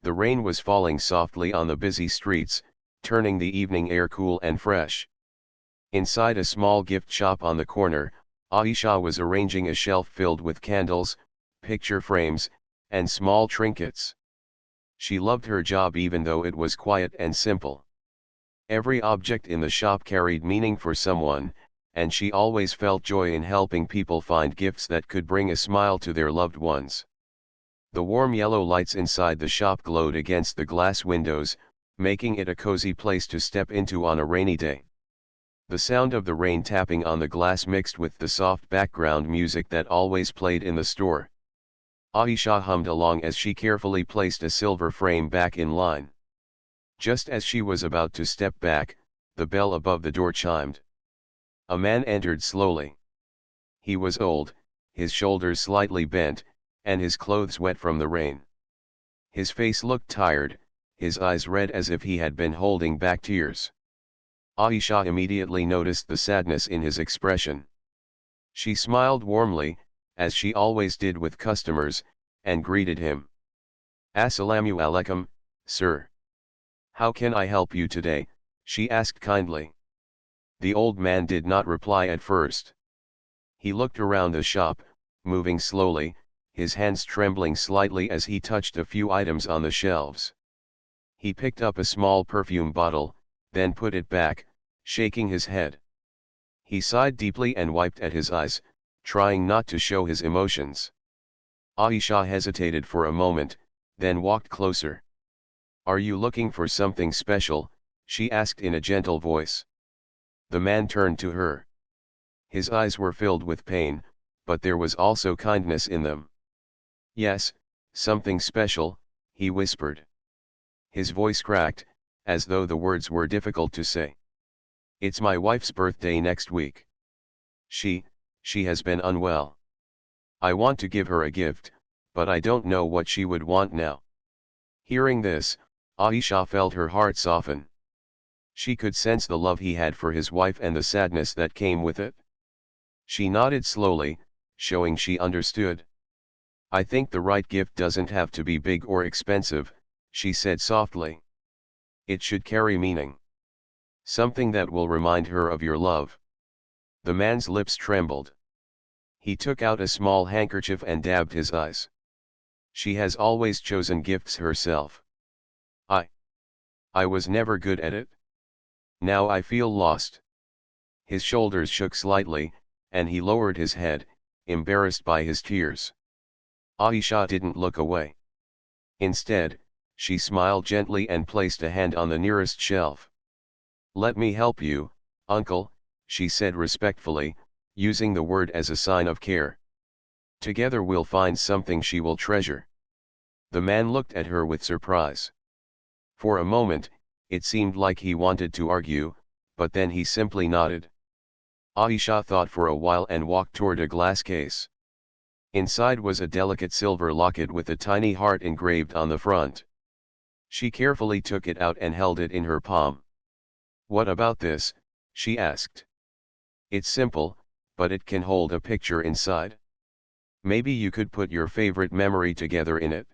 The rain was falling softly on the busy streets, turning the evening air cool and fresh. Inside a small gift shop on the corner, Aisha was arranging a shelf filled with candles, picture frames, and small trinkets. She loved her job even though it was quiet and simple. Every object in the shop carried meaning for someone, and she always felt joy in helping people find gifts that could bring a smile to their loved ones. The warm yellow lights inside the shop glowed against the glass windows, making it a cozy place to step into on a rainy day. The sound of the rain tapping on the glass mixed with the soft background music that always played in the store. Aisha hummed along as she carefully placed a silver frame back in line. Just as she was about to step back, the bell above the door chimed. A man entered slowly. He was old, his shoulders slightly bent, and his clothes wet from the rain. His face looked tired, his eyes red as if he had been holding back tears. Aisha immediately noticed the sadness in his expression. She smiled warmly, as she always did with customers, and greeted him. "Assalamu alaikum, sir. How can I help you today?" she asked kindly. The old man did not reply at first. He looked around the shop, moving slowly, his hands trembling slightly as he touched a few items on the shelves. He picked up a small perfume bottle, then put it back, shaking his head. He sighed deeply and wiped at his eyes, trying not to show his emotions. Aisha hesitated for a moment, then walked closer. "Are you looking for something special?" she asked in a gentle voice. The man turned to her. His eyes were filled with pain, but there was also kindness in them. "Yes, something special," he whispered. His voice cracked, as though the words were difficult to say. "It's my wife's birthday next week. She has been unwell. I want to give her a gift, but I don't know what she would want now." Hearing this, Aisha felt her heart soften. She could sense the love he had for his wife and the sadness that came with it. She nodded slowly, showing she understood. "I think the right gift doesn't have to be big or expensive," she said softly. "It should carry meaning. Something that will remind her of your love." The man's lips trembled. He took out a small handkerchief and dabbed his eyes. "She has always chosen gifts herself. I was never good at it. Now I feel lost." His shoulders shook slightly, and he lowered his head, embarrassed by his tears. Aisha didn't look away. Instead, she smiled gently and placed a hand on the nearest shelf. "Let me help you, uncle," she said respectfully, using the word as a sign of care. "Together we'll find something she will treasure." The man looked at her with surprise. For a moment, it seemed like he wanted to argue, but then he simply nodded. Aisha thought for a while and walked toward a glass case. Inside was a delicate silver locket with a tiny heart engraved on the front. She carefully took it out and held it in her palm. "What about this?" she asked. "It's simple, but it can hold a picture inside. Maybe you could put your favorite memory together in it.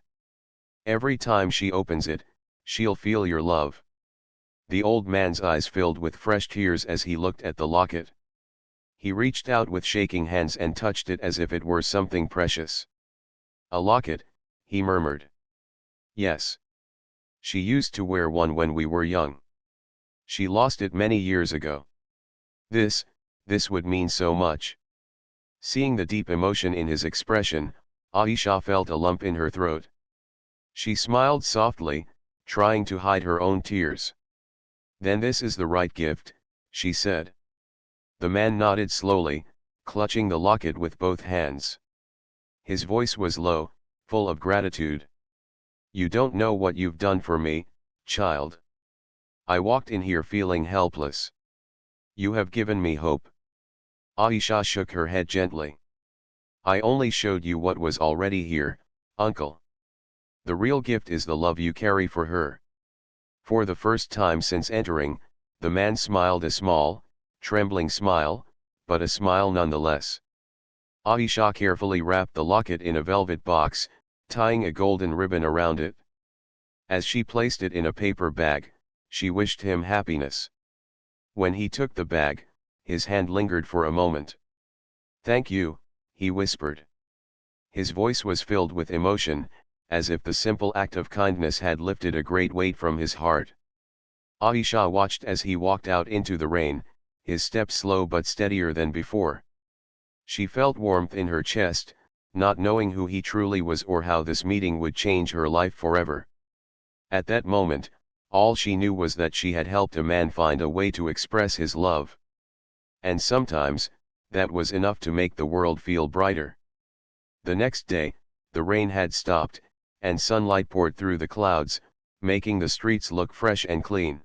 Every time she opens it, she'll feel your love." The old man's eyes filled with fresh tears as he looked at the locket. He reached out with shaking hands and touched it as if it were something precious. "A locket," he murmured. "Yes. She used to wear one when we were young. She lost it many years ago. This would mean so much." Seeing the deep emotion in his expression, Aisha felt a lump in her throat. She smiled softly, trying to hide her own tears. "Then this is the right gift," she said. The man nodded slowly, clutching the locket with both hands. His voice was low, full of gratitude. "You don't know what you've done for me, child. I walked in here feeling helpless. You have given me hope." Aisha shook her head gently. "I only showed you what was already here, uncle. The real gift is the love you carry for her." For the first time since entering, the man smiled a small, trembling smile, but a smile nonetheless. Aisha carefully wrapped the locket in a velvet box, tying a golden ribbon around it. As she placed it in a paper bag, she wished him happiness. When he took the bag, his hand lingered for a moment. "Thank you," he whispered. His voice was filled with emotion, as if the simple act of kindness had lifted a great weight from his heart. Aisha watched as he walked out into the rain, his step slow but steadier than before. She felt warmth in her chest, not knowing who he truly was or how this meeting would change her life forever. At that moment, all she knew was that she had helped a man find a way to express his love. And sometimes, that was enough to make the world feel brighter. The next day, the rain had stopped, and sunlight poured through the clouds, making the streets look fresh and clean.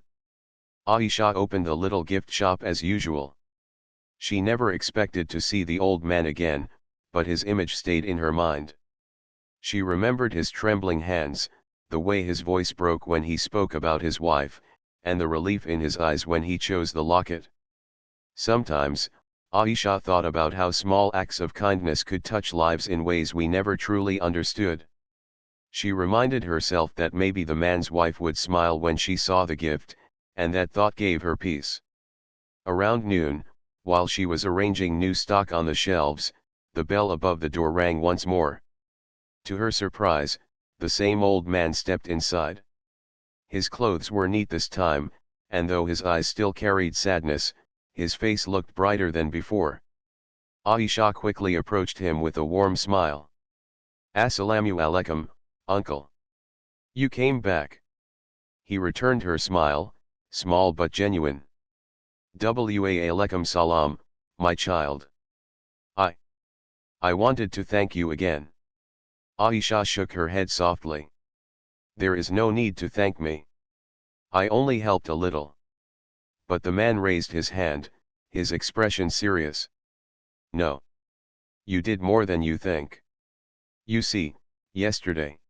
Aisha opened the little gift shop as usual. She never expected to see the old man again, but his image stayed in her mind. She remembered his trembling hands, the way his voice broke when he spoke about his wife, and the relief in his eyes when he chose the locket. Sometimes, Aisha thought about how small acts of kindness could touch lives in ways we never truly understood. She reminded herself that maybe the man's wife would smile when she saw the gift, and that thought gave her peace. Around noon, while she was arranging new stock on the shelves, the bell above the door rang once more. To her surprise, the same old man stepped inside. His clothes were neat this time, and though his eyes still carried sadness, his face looked brighter than before. Aisha quickly approached him with a warm smile. "Assalamu alaikum, uncle. You came back." He returned her smile, small but genuine. "Wa alaikum salam, my child. I wanted to thank you again." Aisha shook her head softly. "There is no need to thank me. I only helped a little." But the man raised his hand, his expression serious. "No. You did more than you think. You see, yesterday,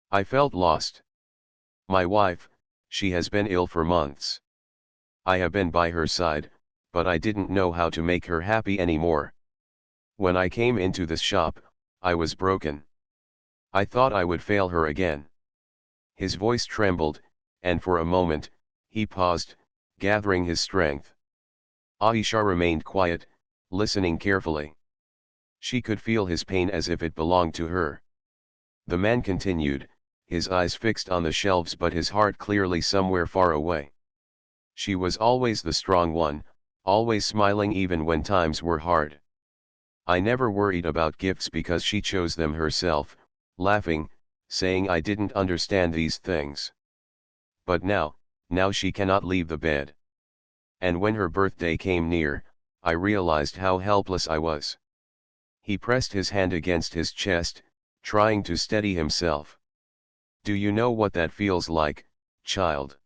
I felt lost. My wife, she has been ill for months. I have been by her side, but I didn't know how to make her happy anymore. When I came into this shop, I was broken. I thought I would fail her again." His voice trembled, and for a moment, he paused, gathering his strength. Aisha remained quiet, listening carefully. She could feel his pain as if it belonged to her. The man continued, his eyes fixed on the shelves but his heart clearly somewhere far away. "She was always the strong one, always smiling even when times were hard. I never worried about gifts because she chose them herself, laughing, saying I didn't understand these things. But now she cannot leave the bed. And when her birthday came near, I realized how helpless I was." He pressed his hand against his chest, trying to steady himself. "Do you know what that feels like, child?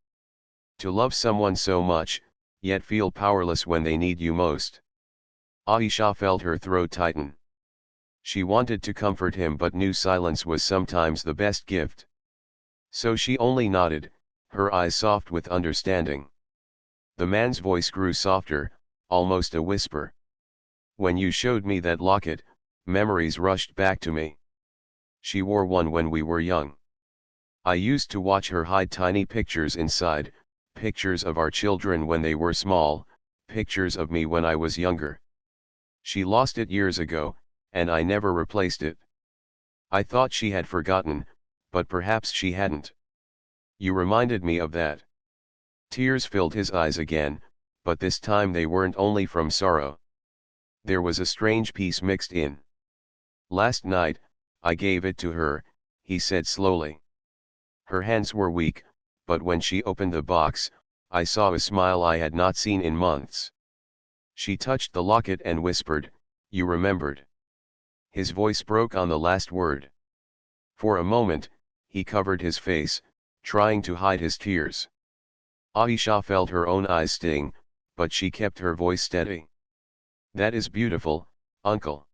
To love someone so much, yet feel powerless when they need you most." Aisha felt her throat tighten. She wanted to comfort him but knew silence was sometimes the best gift. So she only nodded, her eyes soft with understanding. The man's voice grew softer, almost a whisper. "When you showed me that locket, memories rushed back to me. She wore one when we were young. I used to watch her hide tiny pictures inside, pictures of our children when they were small, pictures of me when I was younger. She lost it years ago, and I never replaced it. I thought she had forgotten, but perhaps she hadn't. You reminded me of that." Tears filled his eyes again, but this time they weren't only from sorrow. There was a strange peace mixed in. "Last night, I gave it to her," he said slowly. "Her hands were weak, but when she opened the box, I saw a smile I had not seen in months. She touched the locket and whispered, 'You remembered.'" His voice broke on the last word. For a moment, he covered his face, trying to hide his tears. Aisha felt her own eyes sting, but she kept her voice steady. "That is beautiful, uncle.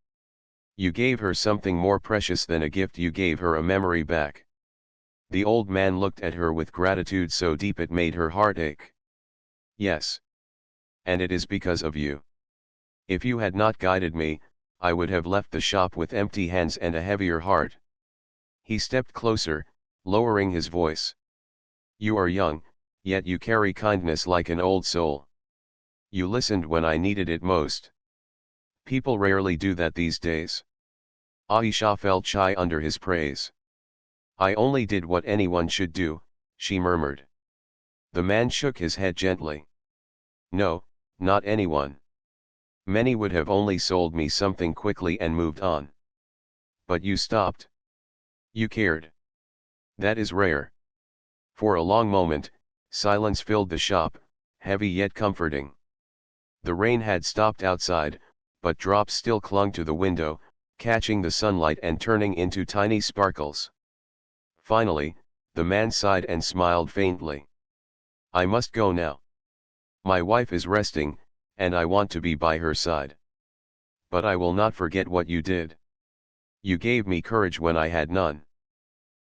You gave her something more precious than a gift, you gave her a memory back." The old man looked at her with gratitude so deep it made her heart ache. "Yes. And it is because of you. If you had not guided me, I would have left the shop with empty hands and a heavier heart." He stepped closer, lowering his voice. You are young, yet you carry kindness like an old soul. You listened when I needed it most. People rarely do that these days. Aisha felt shy under his praise. I only did what anyone should do, she murmured. The man shook his head gently. No, not anyone. Many would have only sold me something quickly and moved on. But you stopped. You cared. That is rare. For a long moment, silence filled the shop, heavy yet comforting. The rain had stopped outside, but drops still clung to the window, catching the sunlight and turning into tiny sparkles. Finally, the man sighed and smiled faintly. I must go now. My wife is resting, and I want to be by her side. But I will not forget what you did. You gave me courage when I had none.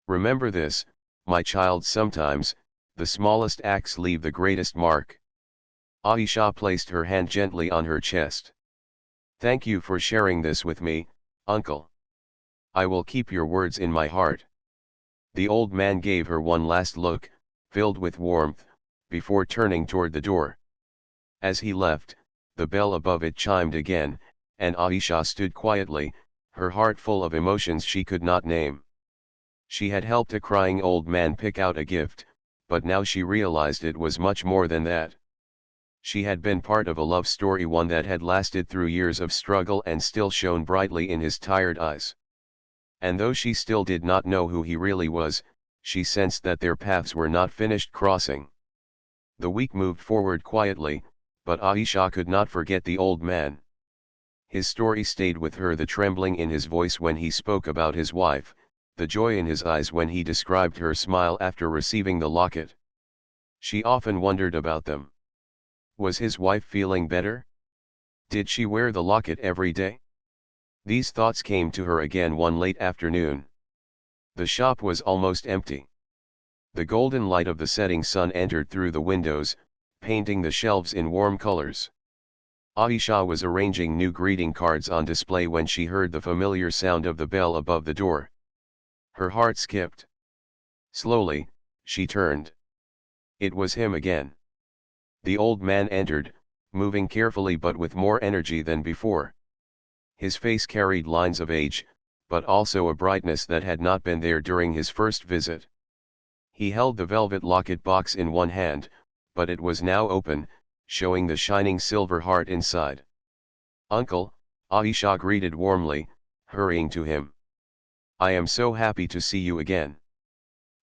Remember this, my child. Sometimes, the smallest acts leave the greatest mark. Aisha placed her hand gently on her chest. Thank you for sharing this with me, uncle. I will keep your words in my heart. The old man gave her one last look, filled with warmth, before turning toward the door. As he left, the bell above it chimed again, and Aisha stood quietly, her heart full of emotions she could not name. She had helped a crying old man pick out a gift, but now she realized it was much more than that. She had been part of a love story, one that had lasted through years of struggle and still shone brightly in his tired eyes. And though she still did not know who he really was, she sensed that their paths were not finished crossing. The week moved forward quietly, but Aisha could not forget the old man. His story stayed with her, the trembling in his voice when he spoke about his wife, the joy in his eyes when he described her smile after receiving the locket. She often wondered about them. Was his wife feeling better? Did she wear the locket every day? These thoughts came to her again one late afternoon. The shop was almost empty. The golden light of the setting sun entered through the windows, painting the shelves in warm colors. Aisha was arranging new greeting cards on display when she heard the familiar sound of the bell above the door. Her heart skipped. Slowly, she turned. It was him again. The old man entered, moving carefully but with more energy than before. His face carried lines of age, but also a brightness that had not been there during his first visit. He held the velvet locket box in one hand, but it was now open, showing the shining silver heart inside. Uncle, Aisha greeted warmly, hurrying to him. I am so happy to see you again.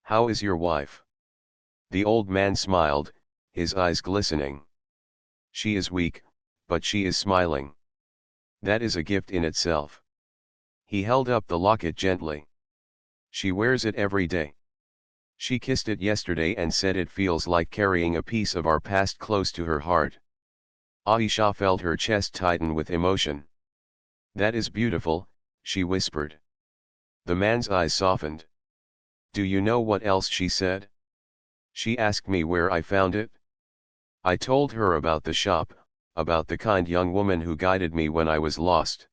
How is your wife? The old man smiled, his eyes glistening. She is weak, but she is smiling. That is a gift in itself. He held up the locket gently. She wears it every day. She kissed it yesterday and said it feels like carrying a piece of our past close to her heart. Aisha felt her chest tighten with emotion. That is beautiful, she whispered. The man's eyes softened. Do you know what else she said? She asked me where I found it. I told her about the shop, about the kind young woman who guided me when I was lost.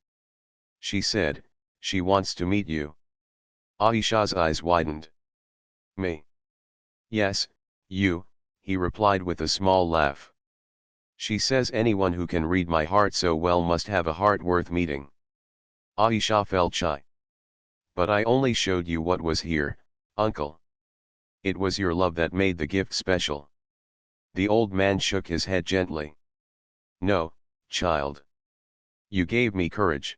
She said, she wants to meet you. Aisha's eyes widened. Me? Yes, you, he replied with a small laugh. She says anyone who can read my heart so well must have a heart worth meeting. Aisha felt shy. But I only showed you what was here, uncle. It was your love that made the gift special. The old man shook his head gently. No, child. You gave me courage.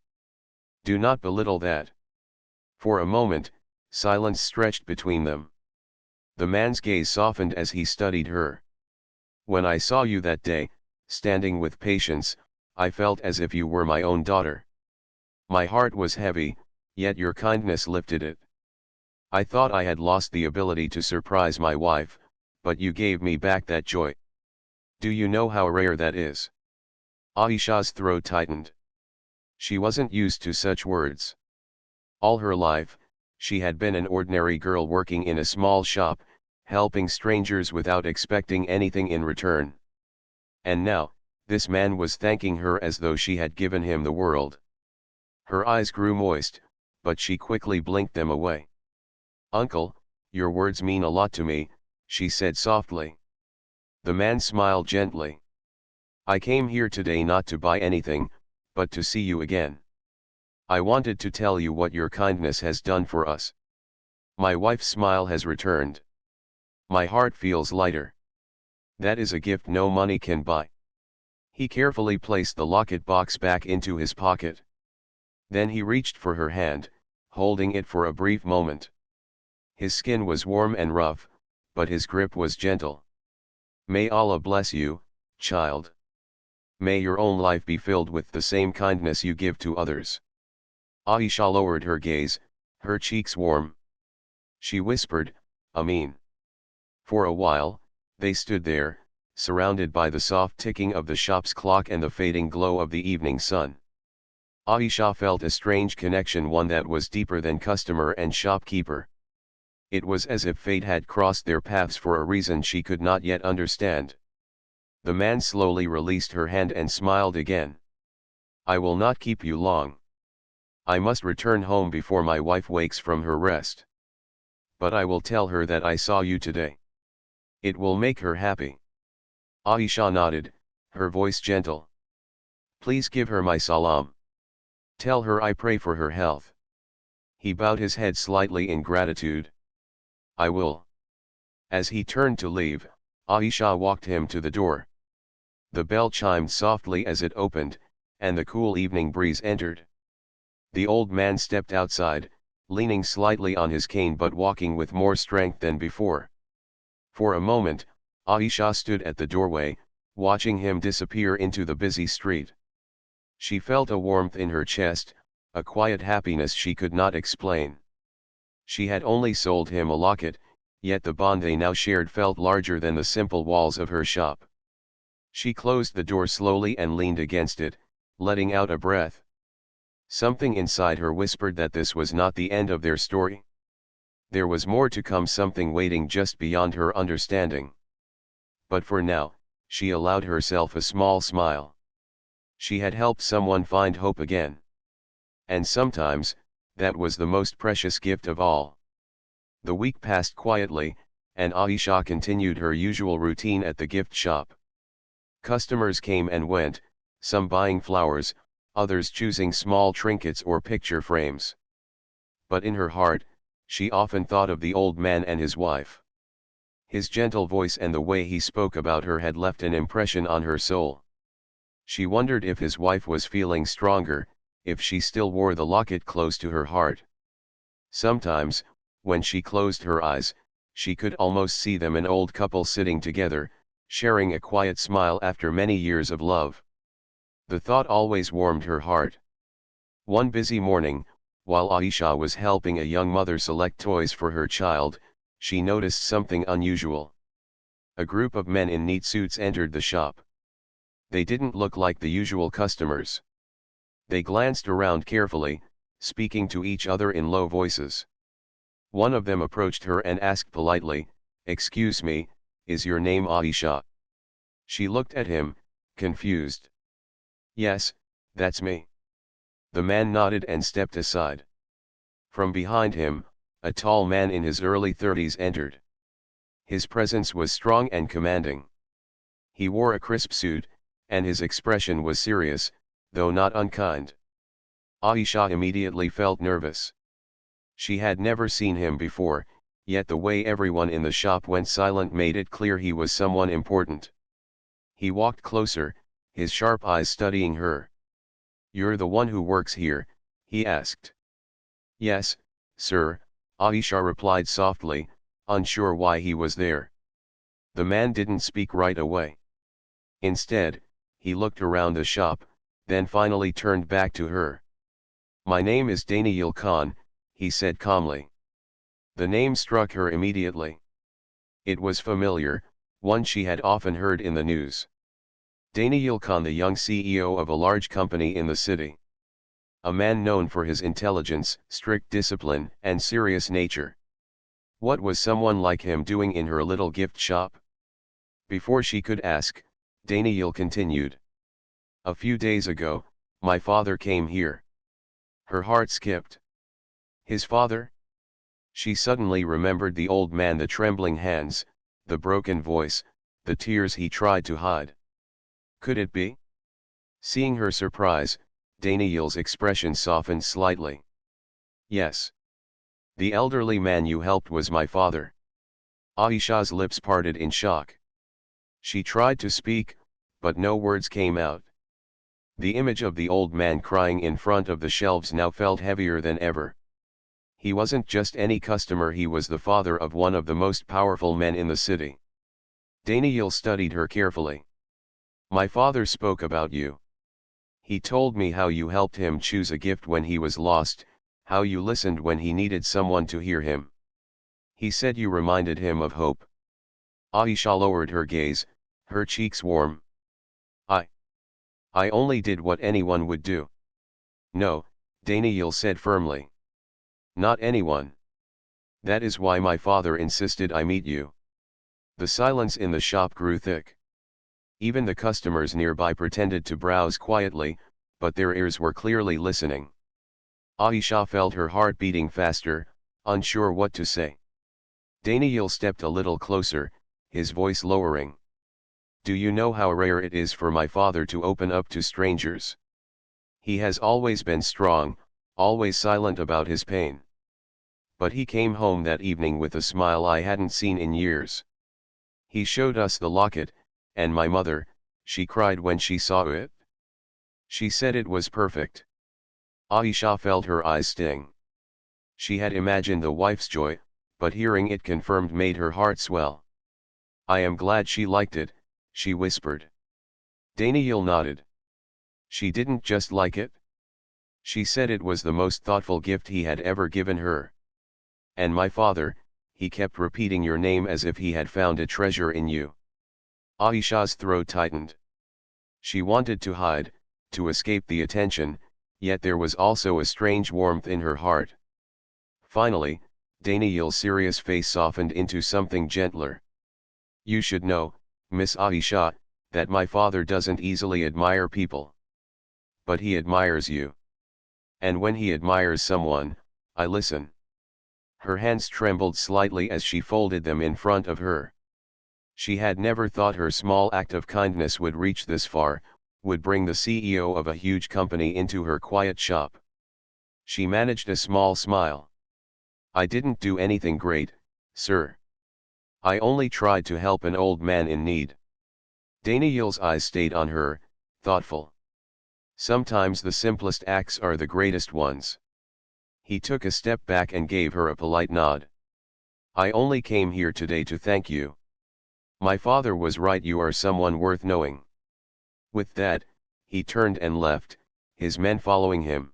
Do not belittle that. For a moment, silence stretched between them. The man's gaze softened as he studied her. When I saw you that day, standing with patience, I felt as if you were my own daughter. My heart was heavy, yet your kindness lifted it. I thought I had lost the ability to surprise my wife, but you gave me back that joy. Do you know how rare that is? Aisha's throat tightened. She wasn't used to such words. All her life, she had been an ordinary girl working in a small shop, helping strangers without expecting anything in return. And now, this man was thanking her as though she had given him the world. Her eyes grew moist, but she quickly blinked them away. Uncle, Your words mean a lot to me, she said softly. The man smiled gently. I came here today not to buy anything, but to see you again. I wanted to tell you what your kindness has done for us. My wife's smile has returned. My heart feels lighter. That is a gift no money can buy. He carefully placed the locket box back into his pocket. Then he reached for her hand, holding it for a brief moment. His skin was warm and rough, but his grip was gentle. May Allah bless you, child. May your own life be filled with the same kindness you give to others. Aisha lowered her gaze, her cheeks warm. She whispered, Ameen. For a while, they stood there, surrounded by the soft ticking of the shop's clock and the fading glow of the evening sun. Aisha felt a strange connection, one that was deeper than customer and shopkeeper. It was as if fate had crossed their paths for a reason she could not yet understand. The man slowly released her hand and smiled again. I will not keep you long. I must return home before my wife wakes from her rest. But I will tell her that I saw you today. It will make her happy. Aisha nodded, her voice gentle. Please give her my salam. Tell her I pray for her health. He bowed his head slightly in gratitude. I will. As he turned to leave, Aisha walked him to the door. The bell chimed softly as it opened, and the cool evening breeze entered. The old man stepped outside, leaning slightly on his cane but walking with more strength than before. For a moment, Aisha stood at the doorway, watching him disappear into the busy street. She felt a warmth in her chest, a quiet happiness she could not explain. She had only sold him a locket, yet the bond they now shared felt larger than the simple walls of her shop. She closed the door slowly and leaned against it, letting out a breath. Something inside her whispered that this was not the end of their story. There was more to come, something waiting just beyond her understanding. But for now, she allowed herself a small smile. She had helped someone find hope again. And sometimes, that was the most precious gift of all. The week passed quietly, and Aisha continued her usual routine at the gift shop. Customers came and went, some buying flowers, others choosing small trinkets or picture frames. But in her heart, she often thought of the old man and his wife. His gentle voice and the way he spoke about her had left an impression on her soul. She wondered if his wife was feeling stronger, if she still wore the locket close to her heart. Sometimes, when she closed her eyes, she could almost see them, an old couple sitting together, sharing a quiet smile after many years of love. The thought always warmed her heart. One busy morning, while Aisha was helping a young mother select toys for her child, she noticed something unusual. A group of men in neat suits entered the shop. They didn't look like the usual customers. They glanced around carefully, speaking to each other in low voices. One of them approached her and asked politely, "Excuse me, is your name Aisha?" She looked at him, confused. "Yes, that's me." The man nodded and stepped aside. From behind him, a tall man in his early 30s entered. His presence was strong and commanding. He wore a crisp suit, and his expression was serious, though not unkind. Aisha immediately felt nervous. She had never seen him before, yet the way everyone in the shop went silent made it clear he was someone important. He walked closer, his sharp eyes studying her. "You're the one who works here?" he asked. "Yes, sir," Aisha replied softly, unsure why he was there. The man didn't speak right away. Instead, he looked around the shop, then finally turned back to her. "My name is Daniel Khan," he said calmly. The name struck her immediately. It was familiar, one she had often heard in the news. Daniel Khan, the young CEO of a large company in the city. A man known for his intelligence, strict discipline, and serious nature. What was someone like him doing in her little gift shop? Before she could ask, Daniel continued. "A few days ago, my father came here." Her heart skipped. His father? She suddenly remembered the old man, the trembling hands, the broken voice, the tears he tried to hide. Could it be? Seeing her surprise, Daniel's expression softened slightly. Yes. The elderly man you helped was my father. Aisha's lips parted in shock. She tried to speak, but no words came out. The image of the old man crying in front of the shelves now felt heavier than ever. He wasn't just any customer, he was the father of one of the most powerful men in the city. Daniel studied her carefully. My father spoke about you. He told me how you helped him choose a gift when he was lost, how you listened when he needed someone to hear him. He said you reminded him of hope. Aisha lowered her gaze, her cheeks warm. I only did what anyone would do. No, Daniel said firmly. Not anyone. That is why my father insisted I meet you. The silence in the shop grew thick. Even the customers nearby pretended to browse quietly, but their ears were clearly listening. Aisha felt her heart beating faster, unsure what to say. Daniel stepped a little closer, his voice lowering. Do you know how rare it is for my father to open up to strangers? He has always been strong, always silent about his pain. But he came home that evening with a smile I hadn't seen in years. He showed us the locket, and my mother, she cried when she saw it. She said it was perfect. Aisha felt her eyes sting. She had imagined the wife's joy, but hearing it confirmed made her heart swell. I am glad she liked it, she whispered. Daniel nodded. She didn't just like it. She said it was the most thoughtful gift he had ever given her. And my father, he kept repeating your name as if he had found a treasure in you. Aisha's throat tightened. She wanted to hide, to escape the attention, yet there was also a strange warmth in her heart. Finally, Daniel's serious face softened into something gentler. You should know, Miss Aisha, that my father doesn't easily admire people. But he admires you. And when he admires someone, I listen. Her hands trembled slightly as she folded them in front of her. She had never thought her small act of kindness would reach this far, would bring the CEO of a huge company into her quiet shop. She managed a small smile. I didn't do anything great, sir. I only tried to help an old man in need. Daniel's eyes stayed on her, thoughtful. Sometimes the simplest acts are the greatest ones. He took a step back and gave her a polite nod. I only came here today to thank you. My father was right, you are someone worth knowing. With that, he turned and left, his men following him.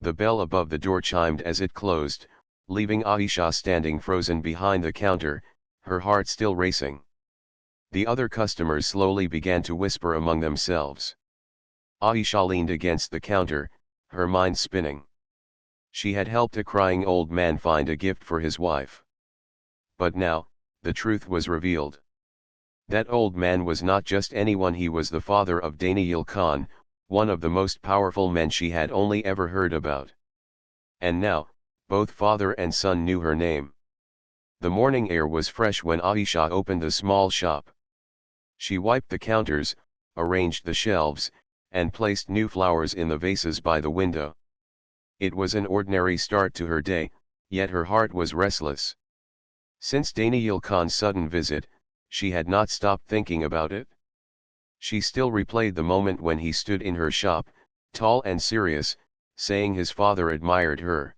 The bell above the door chimed as it closed, leaving Aisha standing frozen behind the counter, her heart still racing. The other customers slowly began to whisper among themselves. Aisha leaned against the counter, her mind spinning. She had helped a crying old man find a gift for his wife. But now, the truth was revealed. That old man was not just anyone, he was the father of Daniel Khan, one of the most powerful men she had only ever heard about. And now, both father and son knew her name. The morning air was fresh when Aisha opened the small shop. She wiped the counters, arranged the shelves, and placed new flowers in the vases by the window. It was an ordinary start to her day, yet her heart was restless. Since Daniel Khan's sudden visit, she had not stopped thinking about it. She still replayed the moment when he stood in her shop, tall and serious, saying his father admired her.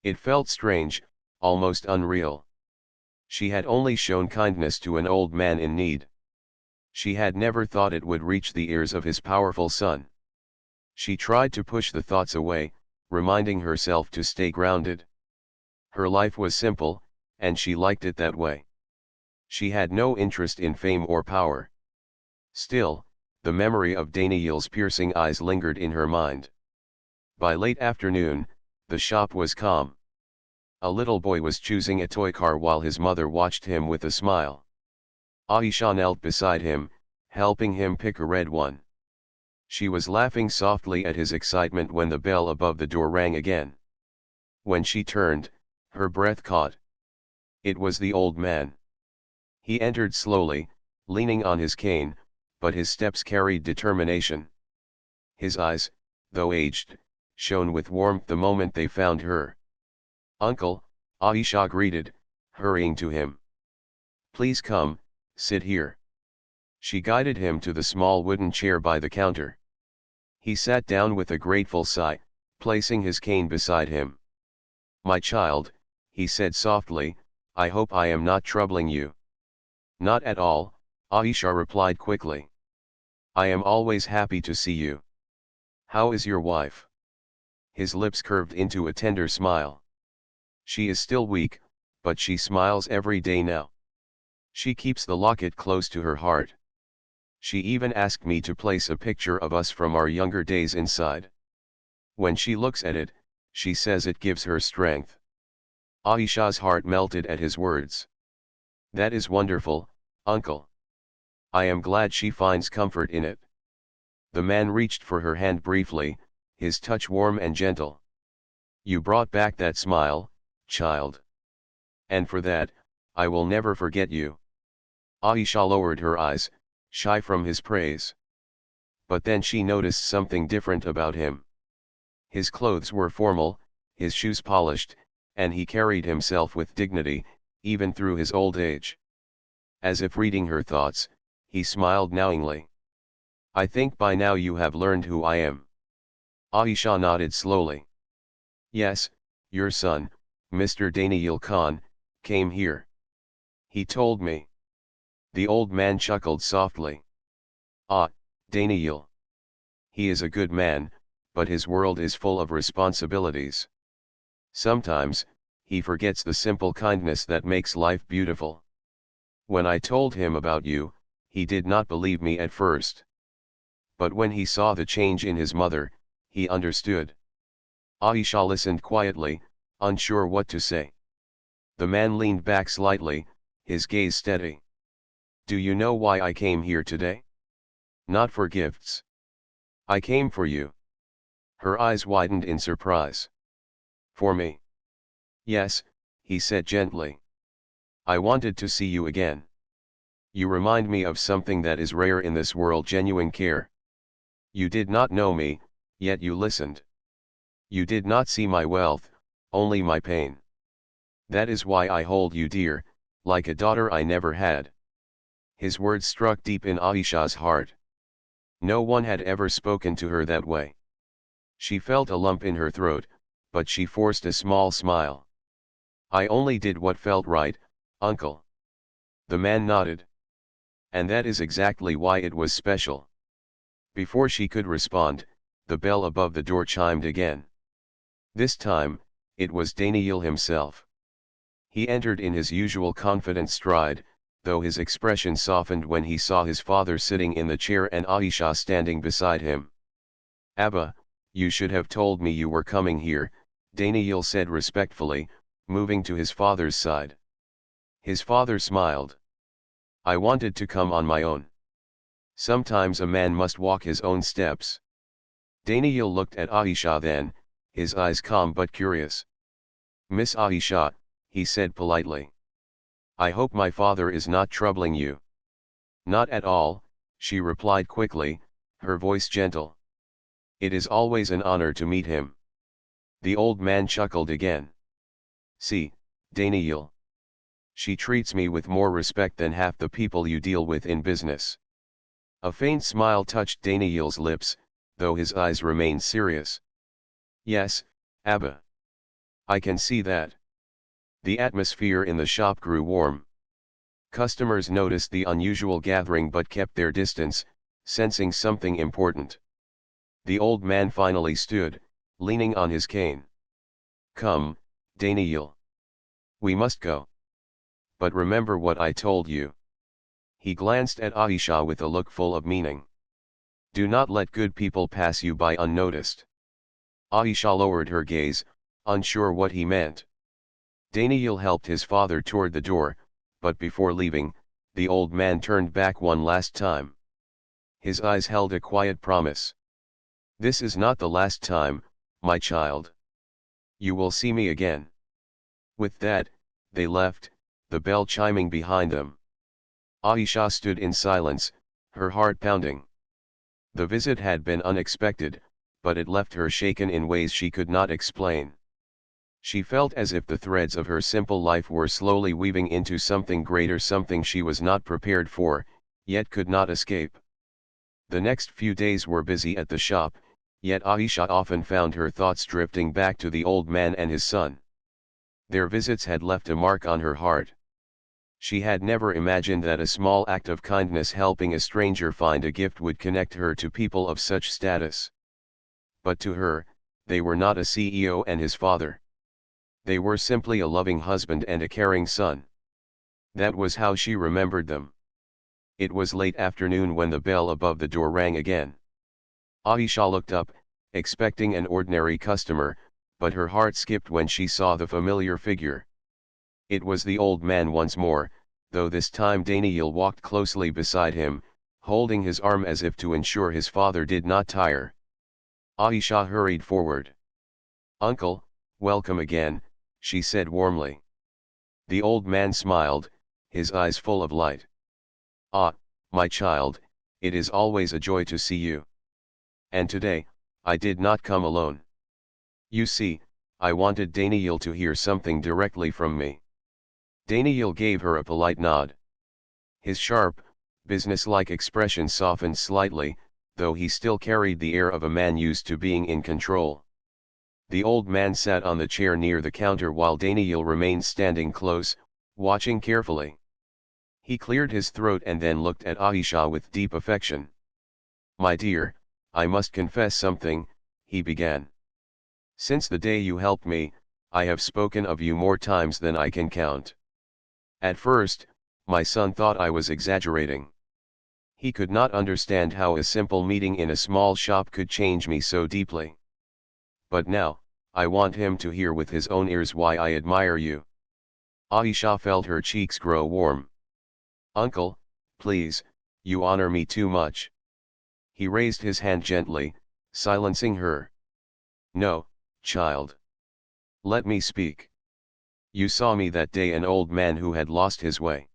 It felt strange, almost unreal. She had only shown kindness to an old man in need. She had never thought it would reach the ears of his powerful son. She tried to push the thoughts away, reminding herself to stay grounded. Her life was simple, and she liked it that way. She had no interest in fame or power. Still, the memory of Daniel's piercing eyes lingered in her mind. By late afternoon, the shop was calm. A little boy was choosing a toy car while his mother watched him with a smile. Aisha knelt beside him, helping him pick a red one. She was laughing softly at his excitement when the bell above the door rang again. When she turned, Her breath caught. It was the old man. He entered slowly, leaning on his cane, but his steps carried determination. His eyes, though aged, shone with warmth the moment they found her. "Uncle," Aisha greeted, hurrying to him. "Please come, sit here." She guided him to the small wooden chair by the counter. He sat down with a grateful sigh, placing his cane beside him. "My child," he said softly, "I hope I am not troubling you." "Not at all," Aisha replied quickly. "I am always happy to see you. How is your wife?" His lips curved into a tender smile. "She is still weak, but she smiles every day now. She keeps the locket close to her heart. She even asked me to place a picture of us from our younger days inside. When she looks at it, she says it gives her strength." Aisha's heart melted at his words. "That is wonderful, uncle. I am glad she finds comfort in it." The man reached for her hand briefly, his touch warm and gentle. "You brought back that smile, child. And for that, I will never forget you." Aisha lowered her eyes, shy from his praise. But then she noticed something different about him. His clothes were formal, his shoes polished, and he carried himself with dignity, even through his old age. As if reading her thoughts, he smiled knowingly. "I think by now you have learned who I am." Aisha nodded slowly. "Yes, your son, Mr. Daniel Khan, came here. He told me." The old man chuckled softly. "Ah, Daniel. He is a good man, but his world is full of responsibilities. Sometimes, he forgets the simple kindness that makes life beautiful. When I told him about you, he did not believe me at first. But when he saw the change in his mother, he understood." Aisha listened quietly, unsure what to say. The man leaned back slightly, his gaze steady. "Do you know why I came here today? Not for gifts. I came for you." Her eyes widened in surprise. "For me?" "Yes," he said gently. "I wanted to see you again. You remind me of something that is rare in this world: genuine care. You did not know me, yet you listened. You did not see my wealth, only my pain. That is why I hold you dear, like a daughter I never had." His words struck deep in Aisha's heart. No one had ever spoken to her that way. She felt a lump in her throat, but she forced a small smile. "I only did what felt right, uncle." The man nodded. "And that is exactly why it was special." Before she could respond, the bell above the door chimed again. This time, it was Daniel himself. He entered in his usual confident stride, though his expression softened when he saw his father sitting in the chair and Aisha standing beside him. "Abba, you should have told me you were coming here," Daniel said respectfully, moving to his father's side. His father smiled. "I wanted to come on my own. Sometimes a man must walk his own steps." Daniel looked at Aisha then, his eyes calm but curious. "Miss Aisha," he said politely. "I hope my father is not troubling you." "Not at all," she replied quickly, her voice gentle. "It is always an honor to meet him." The old man chuckled again. "See, Daniel. She treats me with more respect than half the people you deal with in business." A faint smile touched Daniel's lips, though his eyes remained serious. "Yes, Abba. I can see that." The atmosphere in the shop grew warm. Customers noticed the unusual gathering but kept their distance, sensing something important. The old man finally stood, leaning on his cane. "Come, Daniel. We must go. But remember what I told you." He glanced at Aisha with a look full of meaning. "Do not let good people pass you by unnoticed." Aisha lowered her gaze, unsure what he meant. Daniel helped his father toward the door, but before leaving, the old man turned back one last time. His eyes held a quiet promise. "This is not the last time, my child. You will see me again. With that, they left, the bell chiming behind them. Aisha stood in silence, her heart pounding. The visit had been unexpected, but it left her shaken in ways she could not explain. She felt as if the threads of her simple life were slowly weaving into something greater, something she was not prepared for, yet could not escape. The next few days were busy at the shop, yet Aisha often found her thoughts drifting back to the old man and his son. Their visits had left a mark on her heart. She had never imagined that a small act of kindness, helping a stranger find a gift, would connect her to people of such status. But to her, they were not a CEO and his father. They were simply a loving husband and a caring son. That was how she remembered them. It was late afternoon when the bell above the door rang again. Aisha looked up, expecting an ordinary customer, but her heart skipped when she saw the familiar figure. It was the old man once more, though this time Daniel walked closely beside him, holding his arm as if to ensure his father did not tire. Aisha hurried forward. "Uncle, welcome again," she said warmly. The old man smiled, his eyes full of light. "Ah, my child, it is always a joy to see you. And today, I did not come alone. You see, I wanted Daniel to hear something directly from me." Daniel gave her a polite nod. His sharp, businesslike expression softened slightly, though he still carried the air of a man used to being in control. The old man sat on the chair near the counter while Daniel remained standing close, watching carefully. He cleared his throat and then looked at Aisha with deep affection. "My dear, I must confess something," he began. "Since the day you helped me, I have spoken of you more times than I can count. At first, my son thought I was exaggerating. He could not understand how a simple meeting in a small shop could change me so deeply. But now, I want him to hear with his own ears why I admire you." Aisha felt her cheeks grow warm. "Uncle, please, you honor me too much." He raised his hand gently, silencing her. "No, child. Let me speak. You saw me that day, an old man who had lost his way.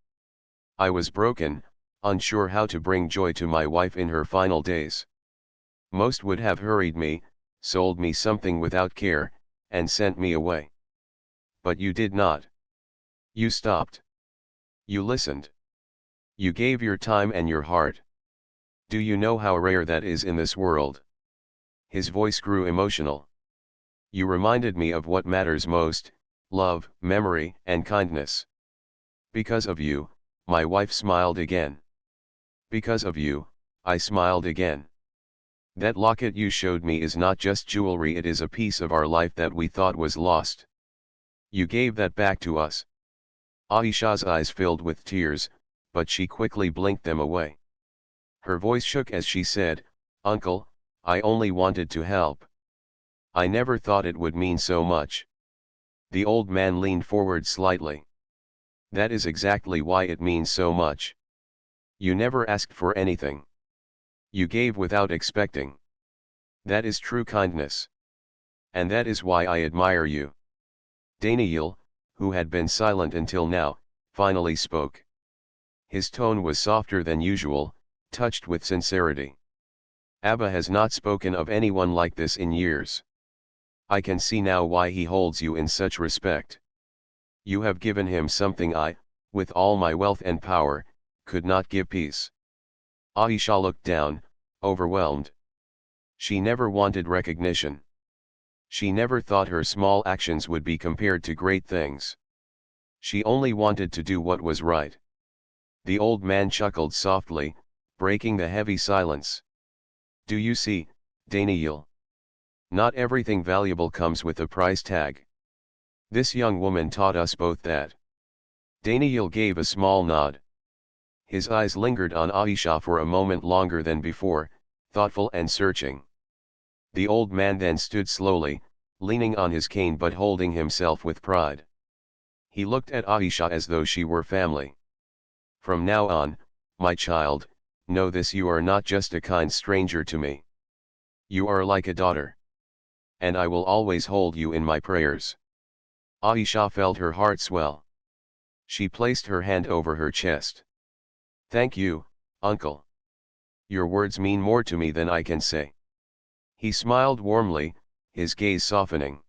I was broken, unsure how to bring joy to my wife in her final days. Most would have hurried me, sold me something without care, and sent me away. But you did not. You stopped. You listened. You gave your time and your heart. Do you know how rare that is in this world?" His voice grew emotional. "You reminded me of what matters most: love, memory, and kindness. Because of you, my wife smiled again. Because of you, I smiled again. That locket you showed me is not just jewelry, it is a piece of our life that we thought was lost. You gave that back to us." Aisha's eyes filled with tears, but she quickly blinked them away. Her voice shook as she said, "Uncle, I only wanted to help. I never thought it would mean so much." The old man leaned forward slightly. "That is exactly why it means so much. You never asked for anything. You gave without expecting. That is true kindness. And that is why I admire you." Daniel, who had been silent until now, finally spoke. His tone was softer than usual, touched with sincerity. "Abba has not spoken of anyone like this in years. I can see now why he holds you in such respect. You have given him something I, with all my wealth and power, could not give: peace." Aisha looked down, overwhelmed. She never wanted recognition. She never thought her small actions would be compared to great things. She only wanted to do what was right. The old man chuckled softly, breaking the heavy silence. "Do you see, Daniel? Not everything valuable comes with a price tag. This young woman taught us both that." Daniel gave a small nod. His eyes lingered on Aisha for a moment longer than before, thoughtful and searching. The old man then stood slowly, leaning on his cane but holding himself with pride. He looked at Aisha as though she were family. "From now on, my child, know this: you are not just a kind stranger to me. You are like a daughter. And I will always hold you in my prayers." Aisha felt her heart swell. She placed her hand over her chest. "Thank you, uncle. Your words mean more to me than I can say." He smiled warmly, his gaze softening.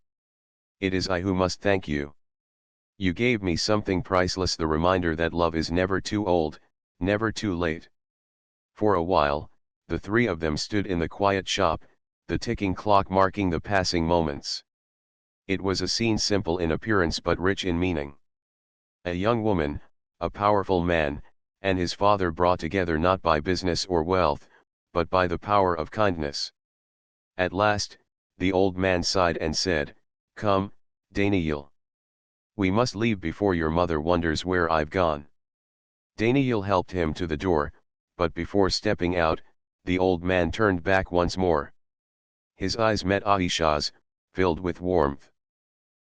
"It is I who must thank you. You gave me something priceless, the reminder that love is never too old, never too late." For a while, the three of them stood in the quiet shop, the ticking clock marking the passing moments. It was a scene simple in appearance but rich in meaning. A young woman, a powerful man, and his father brought together not by business or wealth, but by the power of kindness. At last, the old man sighed and said, "Come, Daniel. We must leave before your mother wonders where I've gone." Daniel helped him to the door, but before stepping out, the old man turned back once more. His eyes met Aisha's, filled with warmth.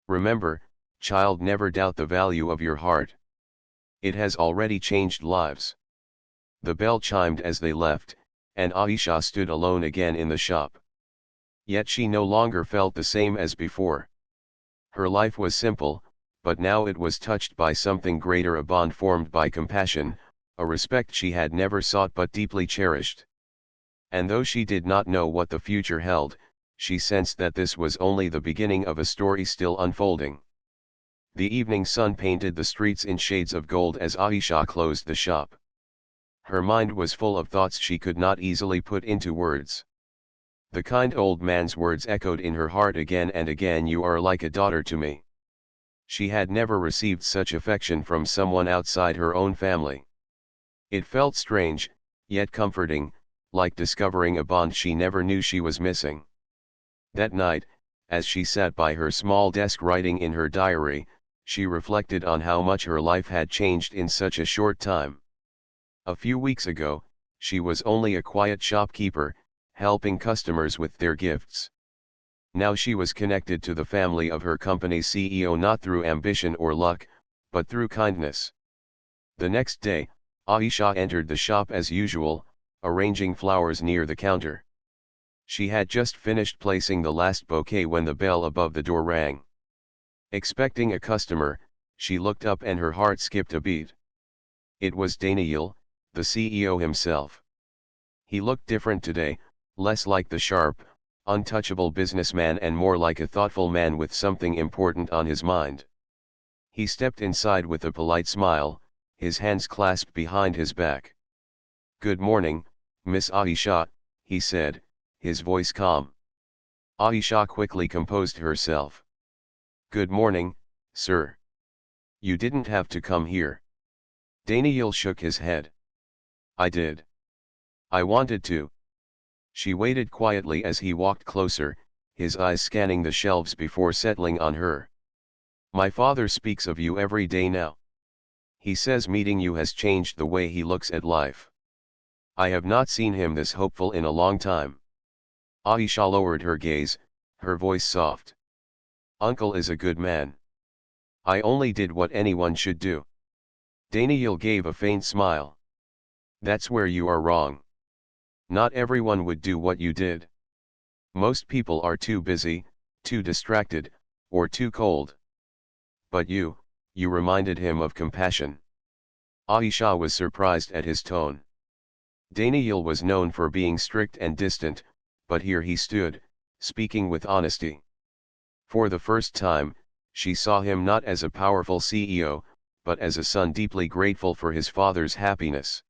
"Remember, child, never doubt the value of your heart. It has already changed lives." The bell chimed as they left, and Aisha stood alone again in the shop. Yet she no longer felt the same as before. Her life was simple, but now it was touched by something greater, a bond formed by compassion, a respect she had never sought but deeply cherished. And though she did not know what the future held, she sensed that this was only the beginning of a story still unfolding. The evening sun painted the streets in shades of gold as Aisha closed the shop. Her mind was full of thoughts she could not easily put into words. The kind old man's words echoed in her heart again and again, "You are like a daughter to me." She had never received such affection from someone outside her own family. It felt strange, yet comforting, like discovering a bond she never knew she was missing. That night, as she sat by her small desk writing in her diary, she reflected on how much her life had changed in such a short time. A few weeks ago, she was only a quiet shopkeeper, helping customers with their gifts. Now she was connected to the family of her company's CEO, not through ambition or luck, but through kindness. The next day, Aisha entered the shop as usual, arranging flowers near the counter. She had just finished placing the last bouquet when the bell above the door rang. Expecting a customer, she looked up and her heart skipped a beat. It was Daniel, the CEO himself. He looked different today, less like the sharp, untouchable businessman and more like a thoughtful man with something important on his mind. He stepped inside with a polite smile, his hands clasped behind his back. "Good morning, Miss Aisha," he said, his voice calm. Aisha quickly composed herself. "Good morning, sir. You didn't have to come here." Daniel shook his head. "I did. I wanted to." She waited quietly as he walked closer, his eyes scanning the shelves before settling on her. "My father speaks of you every day now. He says meeting you has changed the way he looks at life. I have not seen him this hopeful in a long time." Aisha lowered her gaze, her voice soft. "Uncle is a good man. I only did what anyone should do." Daniel gave a faint smile. "That's where you are wrong. Not everyone would do what you did. Most people are too busy, too distracted, or too cold. But you reminded him of compassion." Aisha was surprised at his tone. Daniel was known for being strict and distant, but here he stood, speaking with honesty. For the first time, she saw him not as a powerful CEO, but as a son deeply grateful for his father's happiness.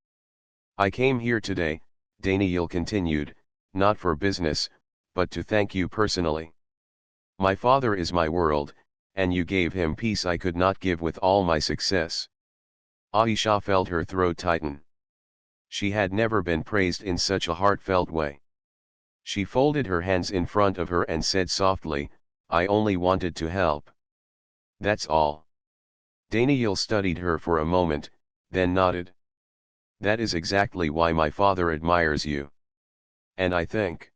"I came here today," Daniel continued, "not for business, but to thank you personally. My father is my world, and you gave him peace I could not give with all my success." Aisha felt her throat tighten. She had never been praised in such a heartfelt way. She folded her hands in front of her and said softly, "I only wanted to help. That's all." Daniel studied her for a moment, then nodded. "That is exactly why my father admires you. And I think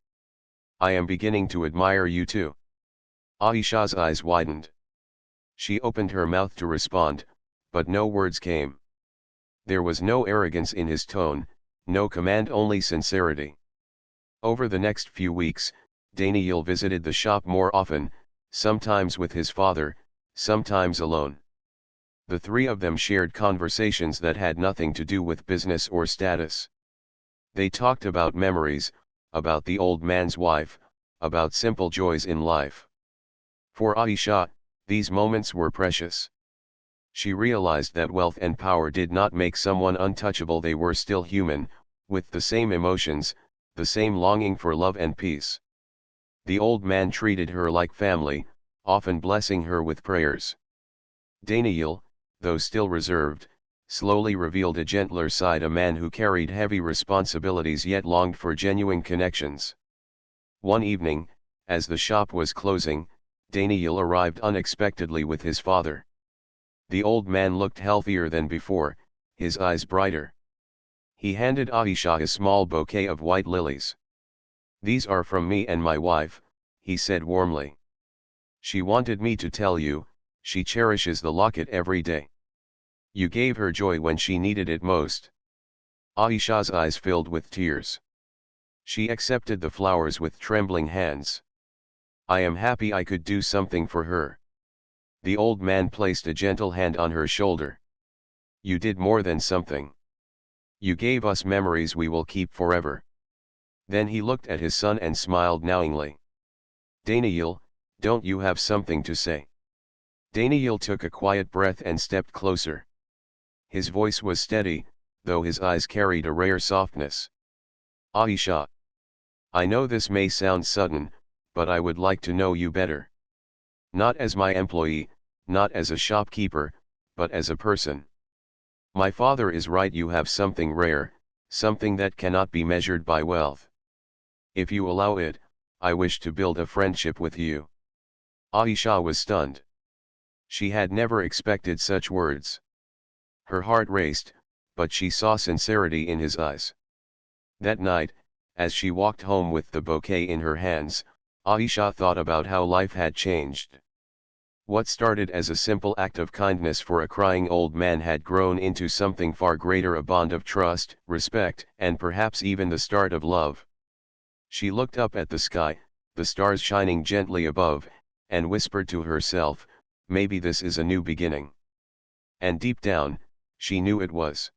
I am beginning to admire you too." Aisha's eyes widened. She opened her mouth to respond, but no words came. There was no arrogance in his tone, no command, only sincerity. Over the next few weeks, Daniel visited the shop more often, sometimes with his father, sometimes alone. The three of them shared conversations that had nothing to do with business or status. They talked about memories, about the old man's wife, about simple joys in life. For Aisha, these moments were precious. She realized that wealth and power did not make someone untouchable. They were still human, with the same emotions, the same longing for love and peace. The old man treated her like family, often blessing her with prayers. Daniel, though still reserved, slowly revealed a gentler side, a man who carried heavy responsibilities yet longed for genuine connections. One evening, as the shop was closing, Daniel arrived unexpectedly with his father. The old man looked healthier than before, his eyes brighter. He handed Aisha a small bouquet of white lilies. "These are from me and my wife," he said warmly. "She wanted me to tell you, she cherishes the locket every day. You gave her joy when she needed it most." Aisha's eyes filled with tears. She accepted the flowers with trembling hands. "I am happy I could do something for her." The old man placed a gentle hand on her shoulder. "You did more than something. You gave us memories we will keep forever." Then he looked at his son and smiled knowingly. "Daniel, don't you have something to say?" Daniel took a quiet breath and stepped closer. His voice was steady, though his eyes carried a rare softness. "Aisha, I know this may sound sudden, but I would like to know you better. Not as my employee, not as a shopkeeper, but as a person. My father is right, you have something rare, something that cannot be measured by wealth. If you allow it, I wish to build a friendship with you." Aisha was stunned. She had never expected such words. Her heart raced, but she saw sincerity in his eyes. That night, as she walked home with the bouquet in her hands, Aisha thought about how life had changed. What started as a simple act of kindness for a crying old man had grown into something far greater, a bond of trust, respect, and perhaps even the start of love. She looked up at the sky, the stars shining gently above, and whispered to herself, "Maybe this is a new beginning." And deep down, she knew it was.